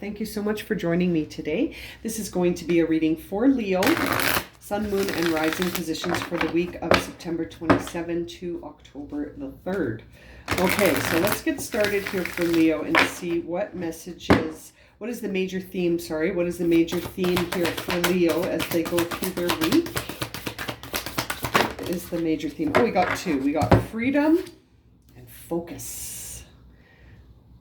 Thank you so much for joining me today. This is going to be a reading for Leo, Sun, Moon, and Rising positions for the week of September 27 to October the 3rd. Okay, so let's get started here for Leo and see what messages, what is the major theme here for Leo as they go through their week? What is the major theme? Oh, we got two. We got freedom and focus.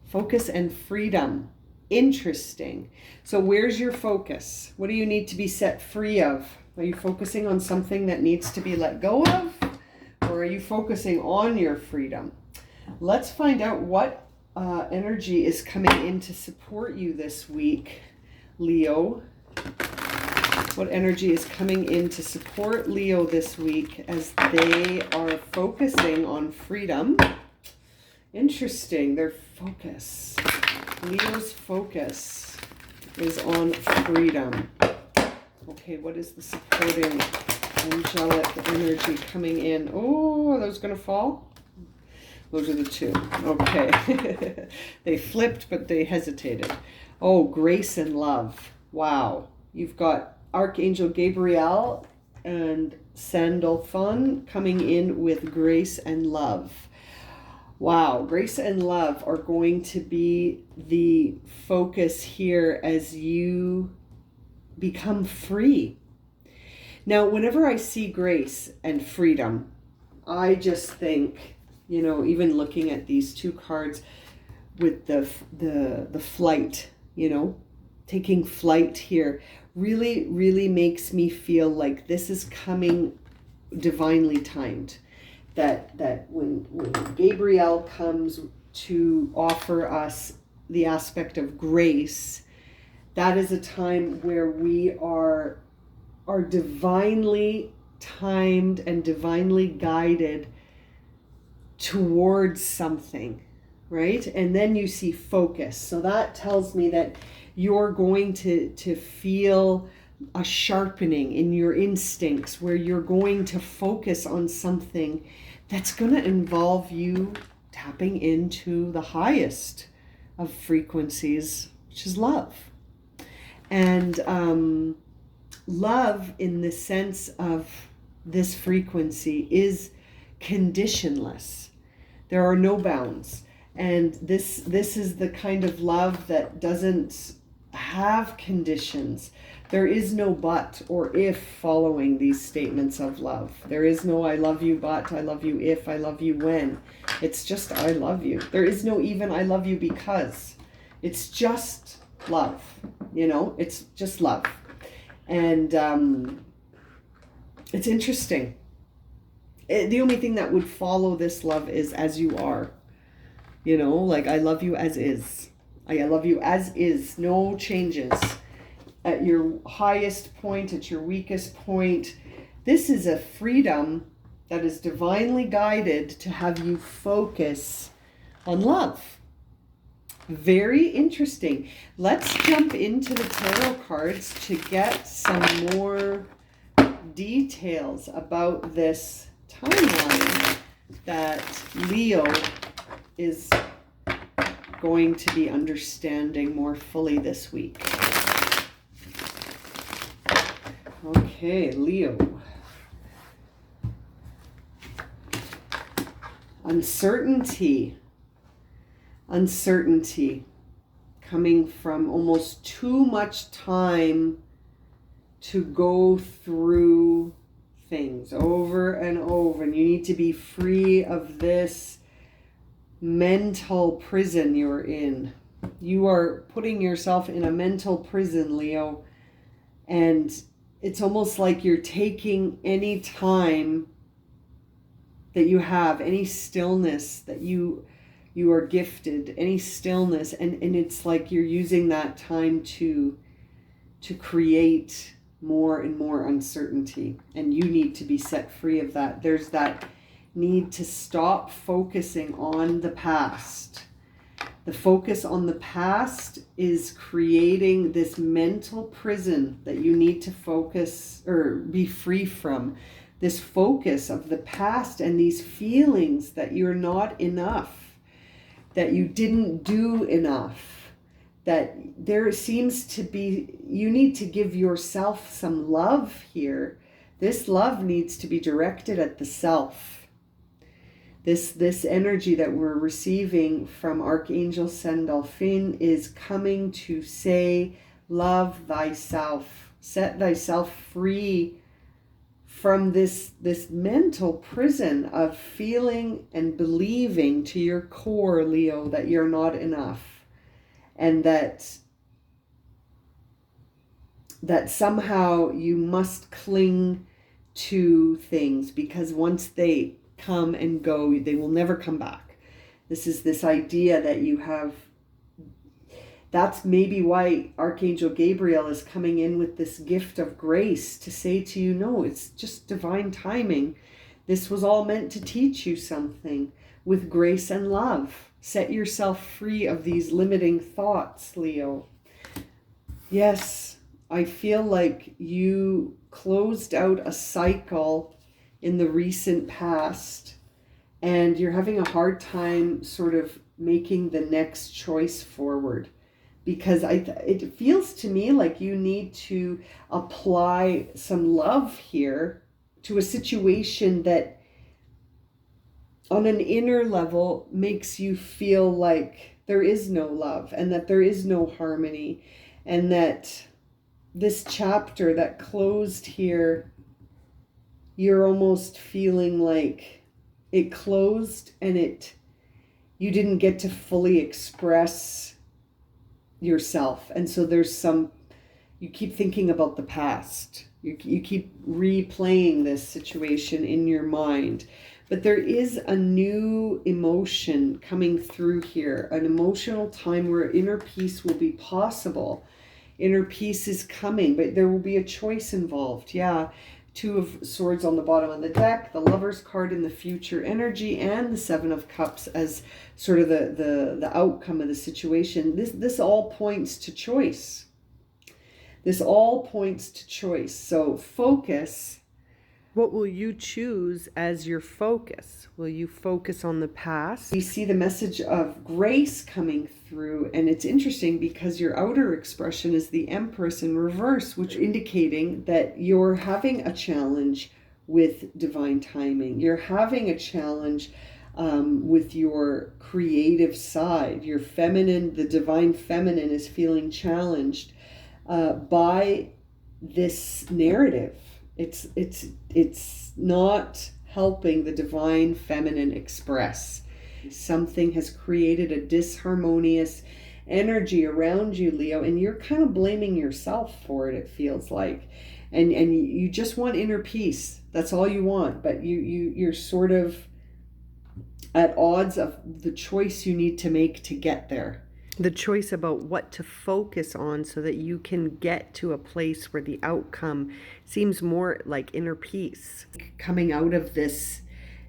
Focus and freedom. Interesting. So where's your focus? What do you need to be set free of? Are you focusing on something that needs to be let go of? Or are you focusing on your freedom? Let's find out what energy is coming in to support you this week, Leo. What energy is coming in to support Leo this week as they are focusing on freedom? Interesting. Their focus. Leo's focus is on freedom. Okay, what is the supporting angelic energy coming in? Oh, are those going to fall? Those are the two. Okay. They flipped, but they hesitated. Oh, grace and love. Wow. You've got Archangel Gabriel and Sandalphon coming in with grace and love. Wow, grace and love are going to be the focus here as you become free. Now, whenever I see grace and freedom, I just think, you know, even looking at these two cards with the flight, you know, taking flight here, really makes me feel like this is coming divinely timed. That when Gabriel comes to offer us the aspect of grace, that is a time where we are divinely timed and divinely guided towards something, right? And then you see focus. So that tells me that you're going to feel a sharpening in your instincts where you're going to focus on something that's going to involve you tapping into the highest of frequencies, which is love. And love, in the sense of this frequency, is conditionless. There are no bounds. And this is the kind of love that doesn't have conditions. There is no but or if following these statements of love. There is no I love you but, I love you if, I love you when. It's just I love you. There is no even I love you because. It's just love. You know, it's just love. And it's interesting. The only thing that would follow this love is as you are. You know, like I love you as is. I love you as is. No changes. At your highest point, at your weakest point. This is a freedom that is divinely guided to have you focus on love. Very interesting. Let's jump into the tarot cards to get some more details about this timeline that Leo is going to be understanding more fully this week. Okay, Leo. Uncertainty coming from almost too much time to go through things over and over, and you need to be free of this mental prison you're in. You are putting yourself in a mental prison, Leo, and it's almost like you're taking any time that you have, any stillness that you are gifted, any stillness, and it's like you're using that time to create more and more uncertainty, and you need to be set free of that. There's that need to stop focusing on the past. The focus on the past is creating this mental prison that you need to focus or be free from. This focus of the past and these feelings that you're not enough, that you didn't do enough, that there seems to be, you need to give yourself some love here. This love needs to be directed at the self. This energy that we're receiving from Archangel Sandalphon is coming to say, love thyself. Set thyself free from this mental prison of feeling and believing to your core, Leo, that you're not enough. And that somehow you must cling to things, because once they come and go, they will never come back. This is this idea that you have. That's maybe why Archangel Gabriel is coming in with this gift of grace to say to you, no, it's just divine timing. This was all meant to teach you something with grace and love. Set yourself free of these limiting thoughts, Leo. Yes, I feel like you closed out a cycle in the recent past, and you're having a hard time sort of making the next choice forward. Because it feels to me like you need to apply some love here to a situation that on an inner level makes you feel like there is no love and that there is no harmony, and that this chapter that closed here, you're almost feeling like it closed and you didn't get to fully express yourself. And so you keep thinking about the past. You keep replaying this situation in your mind. But there is a new emotion coming through here, an emotional time where inner peace will be possible. Inner peace is coming, but there will be a choice involved. Yeah. Two of Swords on the bottom of the deck, the Lover's card in the future energy, and the Seven of Cups as sort of the outcome of the situation. This all points to choice. This all points to choice. So focus. What will you choose as your focus? Will you focus on the past? We see the message of grace coming through, and it's interesting because your outer expression is the Empress in reverse, which indicating that you're having a challenge with divine timing. You're having a challenge with your creative side. Your feminine, the divine feminine, is feeling challenged by this narrative. It's not helping the divine feminine express. Something has created a disharmonious energy around you, Leo, and you're kind of blaming yourself for it, it feels like. And you just want inner peace. That's all you want, but you're sort of at odds of the choice you need to make to get there. The choice about what to focus on so that you can get to a place where the outcome seems more like inner peace. Coming out of this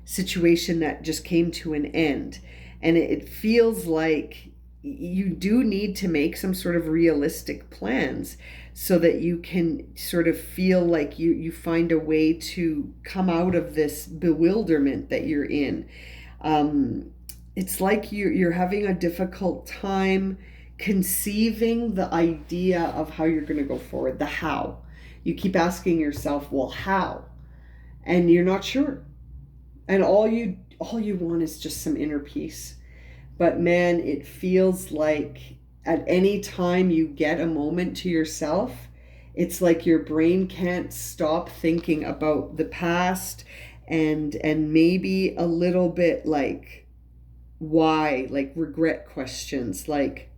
situation that just came to an end. And it feels like you do need to make some sort of realistic plans so that you can sort of feel like you find a way to come out of this bewilderment that you're in. It's like you're having a difficult time conceiving the idea of how you're going to go forward, the how. You keep asking yourself, well, how? And you're not sure. And all you want is just some inner peace. But man, it feels like at any time you get a moment to yourself, it's like your brain can't stop thinking about the past and maybe a little bit like why, like regret questions. Like,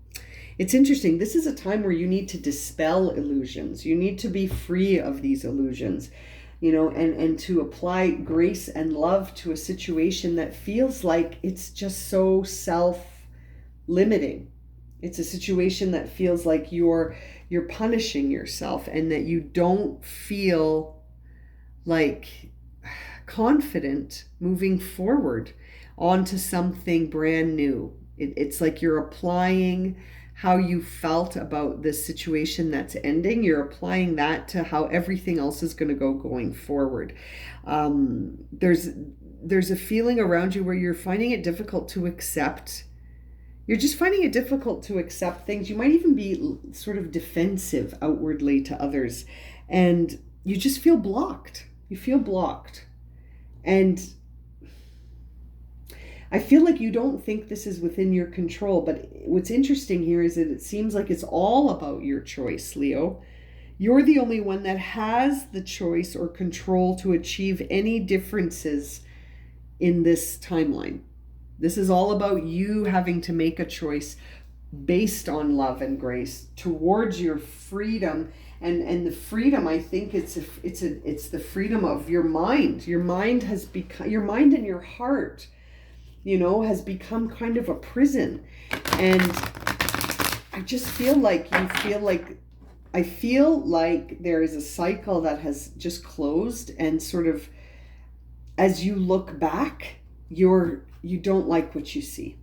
it's interesting. This is a time where you need to dispel illusions. You need to be free of these illusions, and to apply grace and love to a situation that feels like it's just so self-limiting. It's a situation that feels like you're punishing yourself and that you don't feel like confident moving forward onto something brand new. It's like you're applying how you felt about this situation that's ending. You're applying that to how everything else is going to go going forward. There's a feeling around you where you're finding it difficult to accept You're just finding it difficult to accept things. You might even be sort of defensive outwardly to others, and you just feel blocked. You feel blocked. And I feel like you don't think this is within your control, but what's interesting here is that it seems like it's all about your choice, Leo. You're the only one that has the choice or control to achieve any differences in this timeline. This is all about you having to make a choice based on love and grace towards your freedom. And the freedom, I think it's the freedom of your mind. Your mind has become, your mind and your heart, has become kind of a prison. And I just feel like I feel like there is a cycle that has just closed, and sort of as you look back, you don't like what you see.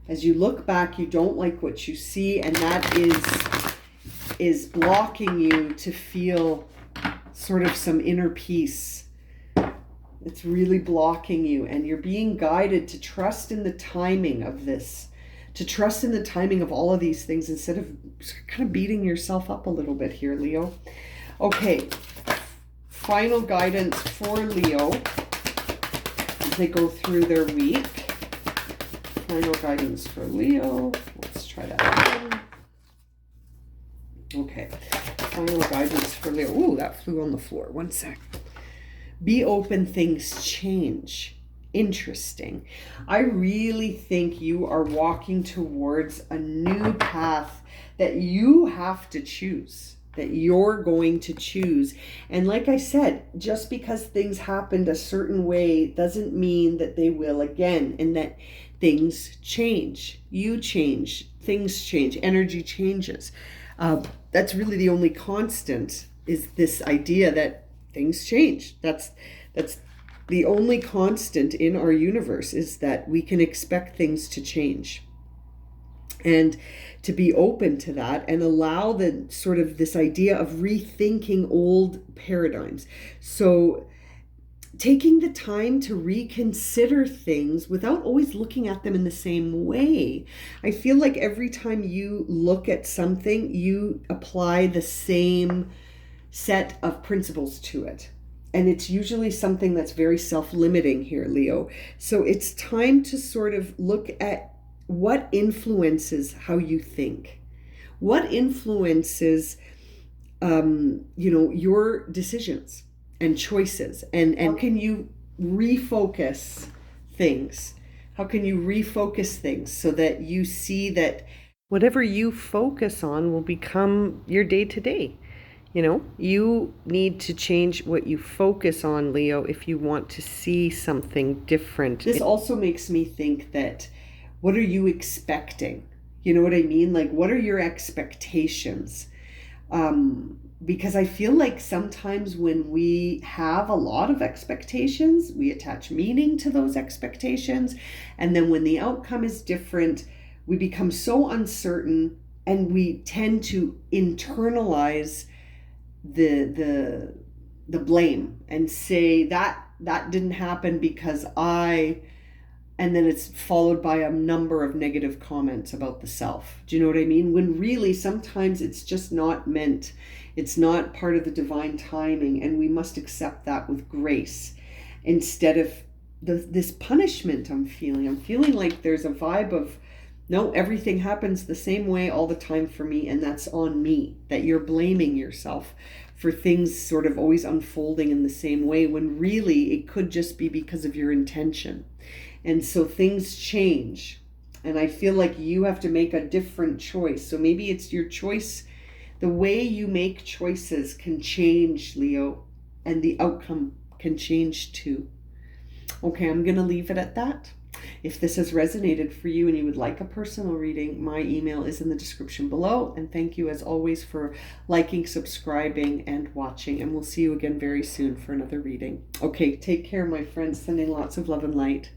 As you look back, you don't like what you see, and that is blocking you to feel sort of some inner peace. It's really blocking you, and you're being guided to trust in the timing of this, to trust in the timing of all of these things instead of kind of beating yourself up a little bit here, Leo. Okay, final guidance for Leo as they go through their week. Final guidance for Leo. Let's try that one. Okay, final guidance for Leo. Ooh, that flew on the floor. One sec. Be open, things change. Interesting. I really think you are walking towards a new path that you have to choose, that you're going to choose. And like I said, just because things happened a certain way doesn't mean that they will again, and that things change. You change, things change, energy changes. That's really the only constant, is this idea that things change. That's the only constant in our universe, is that we can expect things to change. And to be open to that and allow the sort of this idea of rethinking old paradigms. So taking the time to reconsider things without always looking at them in the same way. I feel like every time you look at something, you apply the same set of principles to it. And it's usually something that's very self-limiting here, Leo. So it's time to sort of look at what influences how you think. What influences, your decisions and choices. And how can you refocus things? How can you refocus things so that you see that whatever you focus on will become your day-to-day? You need to change what you focus on, Leo, if you want to see something different. This also makes me think that, what are you expecting? You know what I mean? Like, what are your expectations? Because I feel like sometimes when we have a lot of expectations, we attach meaning to those expectations. And then when the outcome is different, we become so uncertain, and we tend to internalize the blame and say that didn't happen because and then it's followed by a number of negative comments about the self. Do you know what I mean? When really sometimes it's just not meant. It's not part of the divine timing, and we must accept that with grace instead of this punishment I'm feeling. I'm feeling like there's a vibe of, no, everything happens the same way all the time for me, and that's on me. That you're blaming yourself for things sort of always unfolding in the same way, when really it could just be because of your intention. And so things change, and I feel like you have to make a different choice. So maybe it's your choice. The way you make choices can change, Leo, and the outcome can change too. Okay, I'm going to leave it at that. If this has resonated for you and you would like a personal reading, my email is in the description below. And thank you as always for liking, subscribing, and watching. And we'll see you again very soon for another reading. Okay, take care, my friends. Sending lots of love and light.